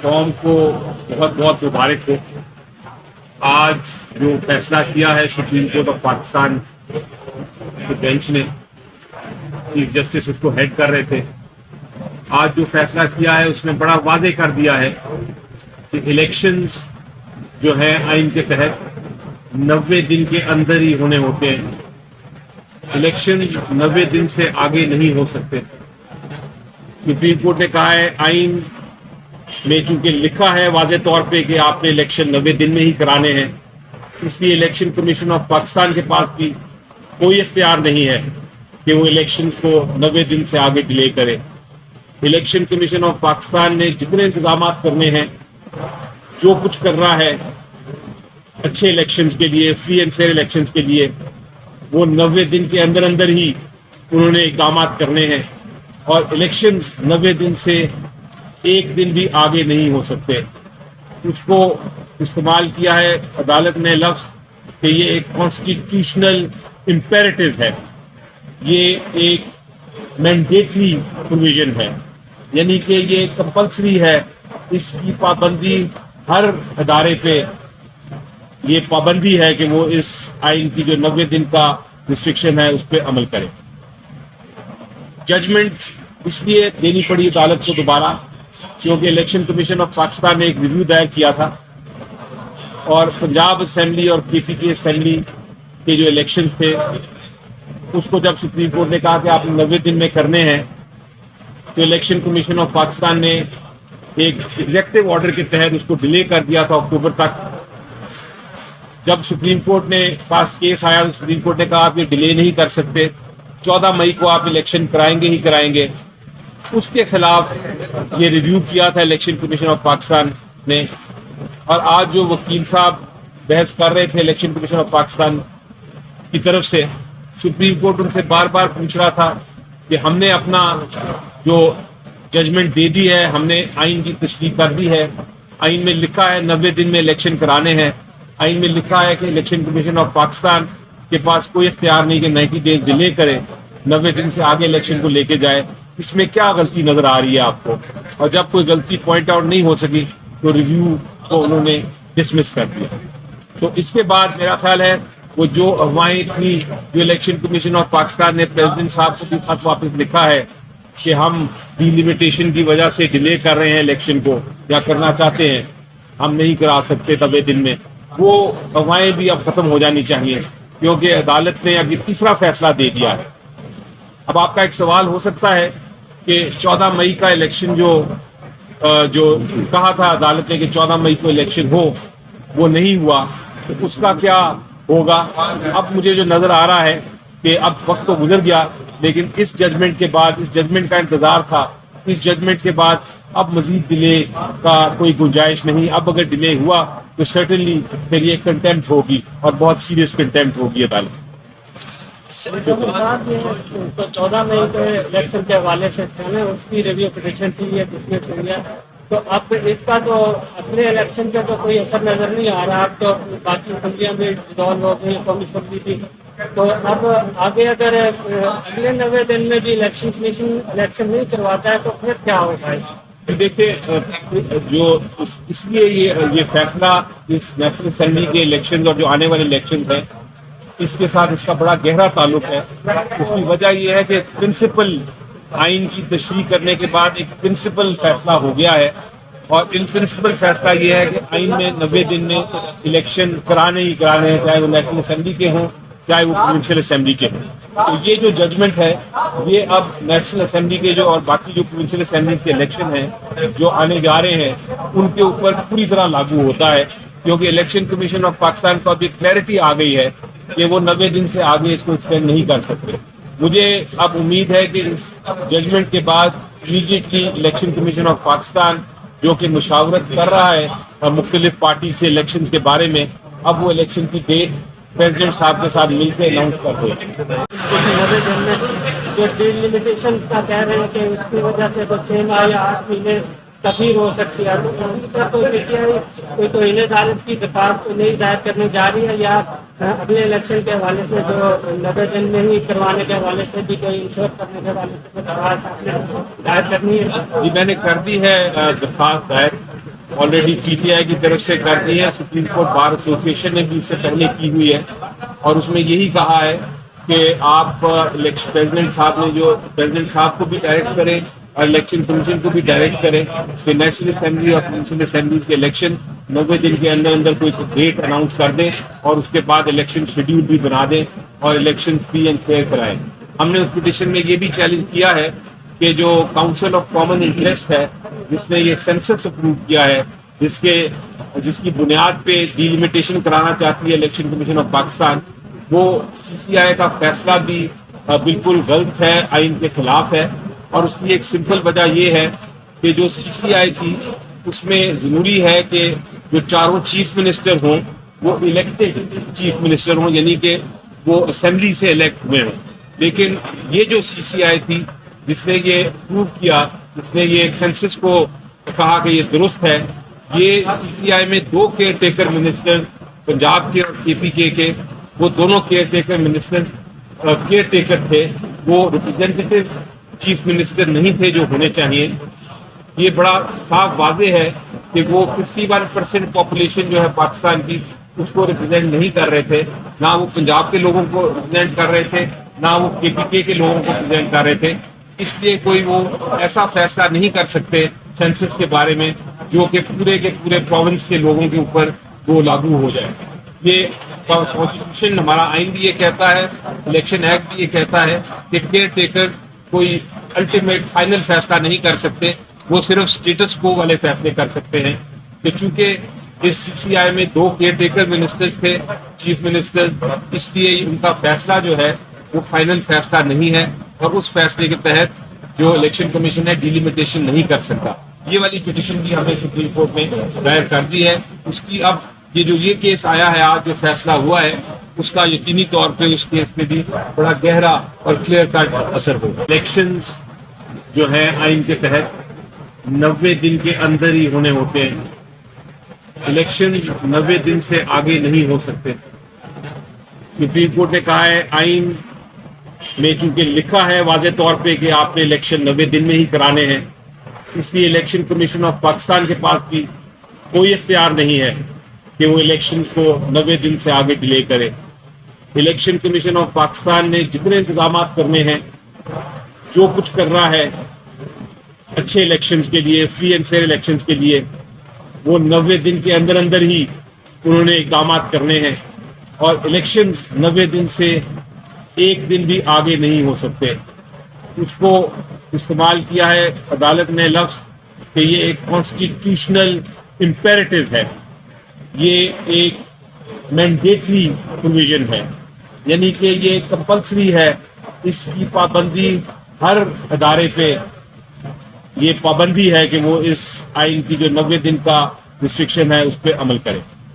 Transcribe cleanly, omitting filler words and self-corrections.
قوم کو بہت بہت مبارک ہو. آج جو فیصلہ کیا ہے سپریم کورٹ آف پاکستان کے بینچ نے، چیف جسٹس اس کو ہیڈ کر رہے تھے، آج جو فیصلہ کیا ہے اس میں بڑا واضح کر دیا ہے کہ الیکشنز جو ہے آئین کے تحت 90 دن کے اندر ہی ہونے ہوتے ہیں. الیکشنز 90 دن سے آگے نہیں ہو سکتے. سپریم کورٹ نے کہا ہے آئین میں چونکہ لکھا ہے واضح طور پہ کہ آپ نے الیکشن 90 دن میں ہی کرانے ہیں، اس لیے الیکشن کمیشن آف پاکستان کے پاس بھی کوئی اختیار نہیں ہے کہ وہ الیکشنز کو 90 دن سے آگے ڈیلے کرے. الیکشن کمیشن آف پاکستان نے جتنے انتظامات کرنے ہیں، جو کچھ کر رہا ہے اچھے الیکشنز کے لیے، فری اینڈ فیئر الیکشنز کے لیے، وہ 90 دن کے اندر اندر ہی انہوں نے اقدامات کرنے ہیں، اور الیکشنز 90 دن سے ایک دن بھی آگے نہیں ہو سکتے. اس کو استعمال کیا ہے عدالت نے لفظ کہ یہ ایک کانسٹیٹیوشنل امپیریٹو ہے، یہ ایک مینڈیٹری پروویژن ہے، یعنی کہ یہ کمپلسری ہے. اس کی پابندی ہر ادارے پہ یہ پابندی ہے کہ وہ اس آئین کی جو 90 دن کا ریسٹرکشن ہے اس پہ عمل کرے. ججمنٹ اس لیے دینی پڑی عدالت کو دوبارہ کیونکہ الیکشن کمیشن آف پاکستان نے ایک ریویو دائر کیا تھا، اور پنجاب اسمبلی اور KPK اسمبلی کے جو الیکشنز تھے اس کو جب سپریم کورٹ نے کہا کہ آپ 90 دن میں کرنے ہیں، تو الیکشن کمیشن آف پاکستان نے ایک ایگزیکٹو آرڈر کے تحت اس کو ڈیلے کر دیا تھا اکتوبر تک. جب سپریم کورٹ نے پاس کیس آیا تو سپریم کورٹ نے کہا آپ یہ ڈیلے نہیں کر سکتے، 14 مئی کو آپ الیکشن کرائیں گے ہی کرائیں گے. اس کے خلاف یہ ریویو کیا تھا الیکشن کمیشن آف پاکستان نے، اور آج جو وکیل صاحب بحث کر رہے تھے الیکشن کمیشن آف پاکستان کی طرف سے، سپریم کورٹ ان سے بار بار پوچھ رہا تھا کہ ہم نے اپنا جو ججمنٹ دے دی ہے، ہم نے آئین کی تشریح کر دی ہے، آئین میں لکھا ہے 90 دن میں الیکشن کرانے ہیں، آئین میں لکھا ہے کہ الیکشن کمیشن آف پاکستان کے پاس کوئی اختیار نہیں کہ 90 ڈیز ڈیلے کرے، 90 دن سے آگے الیکشن کو لے کے جائے. اس میں کیا غلطی نظر آ رہی ہے آپ کو؟ اور جب کوئی غلطی پوائنٹ آؤٹ نہیں ہو سکی تو ریویو کو انہوں نے ڈسمس کر دیا. تو اس کے بعد میرا خیال ہے وہ جو افواہیں تھیں جو الیکشن کمیشن آف پاکستان نے پریزیڈنٹ صاحب کو بھی خط واپس لکھا ہے کہ ہم ڈی لمیٹیشن کی وجہ سے ڈیلے کر رہے ہیں الیکشن کو یا کرنا چاہتے ہیں، ہم نہیں کرا سکتے 90 دن میں، وہ افواہیں بھی اب ختم ہو جانی چاہیے کیونکہ عدالت نے اب یہ تیسرا فیصلہ دے دیا ہے. اب آپ کا ایک سوال ہو سکتا ہے کہ 14 مئی کا الیکشن جو کہا تھا عدالت نے کہ 14 مئی کو الیکشن ہو، وہ نہیں ہوا، تو اس کا کیا ہوگا؟ اب مجھے جو نظر آ رہا ہے کہ اب وقت تو گزر گیا، لیکن اس ججمنٹ کے بعد، اس ججمنٹ کا انتظار تھا، اس ججمنٹ کے بعد اب مزید ڈیلے کا کوئی گنجائش نہیں. اب اگر ڈیلے ہوا تو سرٹنلی پھر یہ کنٹیمپٹ ہوگی اور بہت سیریس کنٹیمپٹ ہوگی عدالت. 14 مئی کے الیکشن کے حوالے سے اس کی ریویو پٹیشن تھی ہے جس میں سنیا، تو اب اس کا تو اپنے الیکشن کا تو کوئی اثر نظر نہیں آ رہا. اب تو باقی اسمبلیاں میں ڈسالو ہو گئی، قومی اسمبلی بھی، تو اب آگے اگر اگلے 90 دن میں بھی الیکشن کمیشن الیکشن نہیں کرواتا ہے تو پھر کیا ہوگا؟ دیکھیے جو اس لیے یہ فیصلہ اس نیشنل اسمبلی کے الیکشن اور جو آنے والے الیکشن ہیں اس کے ساتھ اس کا بڑا گہرا تعلق ہے. اس کی وجہ یہ ہے کہ پرنسپل آئین کی تشریح کرنے کے بعد ایک پرنسپل فیصلہ ہو گیا ہے، اور ان پرنسپل فیصلہ یہ ہے کہ آئین میں 90 دن میں الیکشن کرانے ہی کرانے ہیں، چاہے وہ نیشنل اسمبلی کے ہوں چاہے وہ پروونشل اسمبلی کے ہوں. تو یہ جو ججمنٹ ہے یہ اب نیشنل اسمبلی کے جو اور باقی جو پروونشل اسمبلیز کے الیکشن ہیں جو آنے جا رہے ہیں ان کے اوپر پوری طرح لاگو ہوتا ہے، کیونکہ الیکشن کمیشن آف پاکستان کو اب ایک کلیئرٹی آ گئی ہے کہ وہ 90 دن سے آگے اس کو ایکسٹینڈ نہیں کر سکتے. مجھے اب امید ہے کہ اس ججمنٹ کے بعد immediately election commission of Pakistan جو کہ مشاورت کر رہا ہے مختلف پارٹی سے الیکشنز کے بارے میں، اب وہ الیکشن کی ڈیٹ پریزیڈنٹ صاحب کے ساتھ مل کے اناؤنس کر دے. 90 دن میں جو ڈی لمیٹیشن کا کہہ رہے ہیں کہ اس کی وجہ سے تو 6 ماہ یا 8 مہینے تخیر ہو سکتی ہے، تو کوئی توہین عدالت کی درخواست کو نہیں دائر کرنے جا رہی ہے، یا اگلے الیکشن کے حوالے سے جو 90 دن میں ہی کروانے کے حوالے سے بھی کوئی انشور کرنے کے حوالے سے درخواست دائر کرنی ہے؟ جی میں نے کر دی ہے درخواست دائر، آلریڈی PTI کی طرف سے کر دی ہے, سپریم کورٹ بار ایسوسیشن نے بھی اس سے پہلے کی ہوئی ہے, اور اس میں یہی کہا ہے کہ آپ پریزیڈنٹ صاحب کو بھی ڈائریکٹ کریں اور الیکشن کمیشن کو بھی ڈائریکٹ کریں کہ نیشنل اسمبلی اور پروونشل اسمبلیز کے الیکشن 90 دن کے اندر کوئی ڈیٹ اناؤنس کر دیں اور اس کے بعد الیکشن شیڈیول بھی بنا دیں اور الیکشن فری اینڈ فیئر کرائیں. ہم نے اس پٹیشن میں یہ بھی چیلنج کیا ہے کہ جو کاؤنسل آف کامن انٹرسٹ ہے جس نے یہ سینسس اپروو کیا ہے, جس کی بنیاد پہ ڈیلیمیٹیشن کرانا چاہتی ہے الیکشن کمیشن آف پاکستان, وہ CCI کا فیصلہ بھی بالکل غلط ہے, آئین کے خلاف ہے. اور اس کی ایک سمپل وجہ یہ ہے کہ جو CCI تھی اس میں ضروری ہے کہ جو چاروں چیف منسٹر ہوں وہ الیکٹڈ چیف منسٹر ہوں, یعنی کہ وہ اسمبلی سے الیکٹ ہوئے ہوں. لیکن یہ جو CCI تھی جس نے یہ پروو کیا, جس نے یہ سینسس کو کہا کہ یہ درست ہے, یہ CCI میں 2 کیئر ٹیکر منسٹر پنجاب کے اور KPK کے, وہ دونوں care taker minister care taker تھے, وہ ریپرزینٹیو چیف منسٹر نہیں تھے جو ہونے چاہیے. یہ بڑا صاف واضح ہے کہ وہ 51% پاپولیشن جو ہے پاکستان کی اس کو ریپرزینٹ نہیں کر رہے تھے, نہ وہ پنجاب کے لوگوں کو ریپرزینٹ کر رہے تھے, نہ وہ KPK کے لوگوں کو ریپرزینٹ کر رہے تھے. اس لیے کوئی وہ ایسا فیصلہ نہیں کر سکتے سینسس کے بارے میں جو کہ پورے کے پورے پروونس کے لوگوں کے اوپر وہ لاگو ہو جائے. یہ کانسٹیٹیوشن ہمارا آئین بھی یہ کہتا ہے, الیکشن ایکٹ بھی یہ کہتا ہے کہ کیئر ٹیکر کوئی الٹیمیٹ فائنل فیصلہ نہیں کر سکتے, وہ صرف اسٹیٹس کو والے فیصلے کر سکتے ہیں. کہ چونکہ اس CCI میں 2 کیئر ٹیکر منسٹرز تھے, چیف منسٹر, اس لیے ان کا فیصلہ جو ہے وہ فائنل فیصلہ نہیں ہے, اور اس فیصلے کے تحت جو الیکشن کمیشن ہے ڈیلیمیٹیشن نہیں کر سکتا. یہ والی پٹیشن بھی ہم نے سپریم کورٹ میں دائر کر دی ہے. اس کی اب یہ کیس آیا ہے آج, جو فیصلہ ہوا ہے, اس کا یقینی طور پہ اس کیس پہ بھی بڑا گہرا اور کلیئر کٹ اثر ہوگا. الیکشنز جو ہے آئین کے تحت 90 دن کے اندر ہی ہونے ہوتے ہیں. الیکشنز 90 دن سے آگے نہیں ہو سکتے. سپریم کورٹ نے کہا ہے آئین میں چونکہ لکھا ہے واضح طور پہ کہ آپ نے الیکشن 90 دن میں ہی کرانے ہیں, اس لیے الیکشن کمیشن آف پاکستان کے پاس بھی کوئی اختیار نہیں ہے کہ وہ الیکشنز کو 90 دن سے آگے ڈیلے کرے. الیکشن کمیشن آف پاکستان نے جتنے انتظامات کرنے ہیں, جو کچھ کر رہا ہے اچھے الیکشنز کے لیے, فری اینڈ فیئر الیکشنز کے لیے, وہ 90 دن کے اندر ہی انہوں نے اقدامات کرنے ہیں, اور الیکشنز 90 دن سے ایک دن بھی آگے نہیں ہو سکتے. اس کو استعمال کیا ہے عدالت نے لفظ کہ یہ ایک کانسٹیٹیوشنل امپیریٹو ہے, یہ ایک مینڈیٹری پروویژن ہے, یعنی کہ یہ کمپلسری ہے. اس کی پابندی ہر ادارے پہ یہ پابندی ہے کہ وہ اس آئین کی جو 90 دن کا ریسٹرکشن ہے اس پہ عمل کرے.